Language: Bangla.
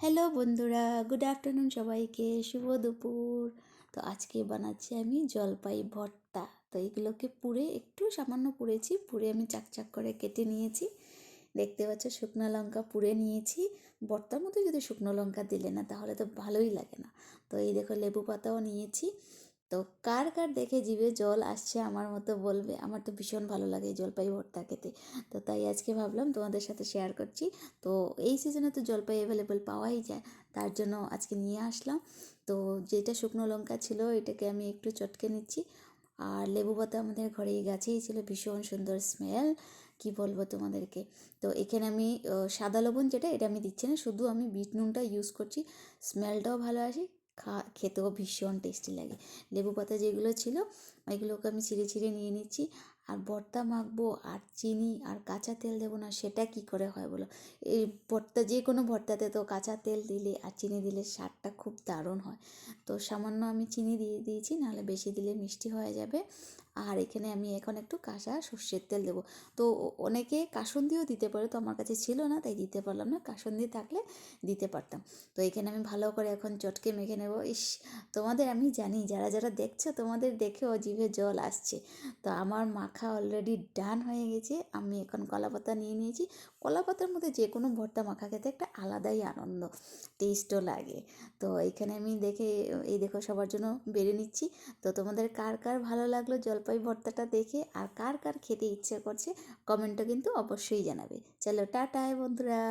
হ্যালো বন্ধুরা, গুড আফটারনুন সবাইকে, শুভ দুপুর। তো আজকে বানাচ্ছি আমি জলপাই ভর্তা। তো এইগুলোকে পুড়ে একটু সামান্য পুড়েছি, পুড়ে আমি চাকচাক করে কেটে নিয়েছি। দেখতে পাচ্ছ শুকনো লঙ্কা পুড়ে নিয়েছি। ভর্তার মধ্যে যদি শুকনো লঙ্কা দিলে না তাহলে তো ভালোই লাগে না। তো এই দেখো লেবু পাতাও নিয়েছি। তো কার কার দেখে জিভে জল আসছে আমার মতো বলবে। আমার তো ভীষণ ভালো লাগে এই জলপাই ভর্তা খেতে। তো তাই আজকে ভাবলাম তোমাদের সাথে শেয়ার করছি। তো এই সিজনে তো জলপাই অ্যাভেলেবেল পাওয়াই যায়, তার জন্য আজকে নিয়ে আসলাম। তো যেটা শুকনো লঙ্কা ছিল এটাকে আমি একটু চটকে নিচ্ছি। আর লেবু পাতা আমাদের ঘরেই গাছেই ছিল, ভীষণ সুন্দর স্মেল, কি বলবো তোমাদেরকে। তো এখানে আমি সাদা লবণ যেটা এটা আমি দিচ্ছি না, শুধু আমি বিট নুনটা ইউজ করছি। স্মেলটাও ভালো আসে, খেতেও ভীষণ টেস্টি লাগে। লেবু পাতা যেগুলো ছিল ওইগুলোকে আমি ছিঁড়ে ছিঁড়ে নিয়ে নিচ্ছি। আর ভর্তা মাখবো আর চিনি আর কাঁচা তেল দেবো না, সেটা কি করে হয় বলো? এই ভর্তা, যে কোনো ভর্তাতে তো কাঁচা তেল দিলে আর চিনি দিলে স্বাদটা খুব দারুণ হয়। তো সামান্য আমি চিনি দিয়ে দিয়েছি, নাহলে বেশি দিলে মিষ্টি হয়ে যাবে। আর এখানে আমি এখন একটু কাঁচা সর্ষের তেল দেবো। তো অনেকে কাসুন্দিও দিতে পারে, তো আমার কাছে ছিল না তাই দিতে পারলাম না। কাসুন্দি থাকলে দিতে পারতাম। তো এখানে আমি ভালো করে এখন চটকে মেখে নেব। ইস, তোমাদের আমি জানি যারা যারা দেখছো তোমাদের দেখেও জিভে জল আসছে। তো আমার মাখা অলরেডি ডান হয়ে গেছে। আমি এখন কলাপাতা নিয়ে নিয়েছি। কলাপাতার মধ্যে যে কোনো ভর্তা মাখা খেতে একটা আলাদাই আনন্দ, টেস্টও লাগে। তো এইখানে আমি এই দেখো সবার জন্য বেড়ে নিচ্ছি। তো তোমাদের কার কার ভালো লাগলো জলপাই ভর্তাটা দেখে, আর কার কার খেতে ইচ্ছে করছে কমেন্টটা কিন্তু অবশ্যই জানাবে। চলো টাটা বন্ধুরা।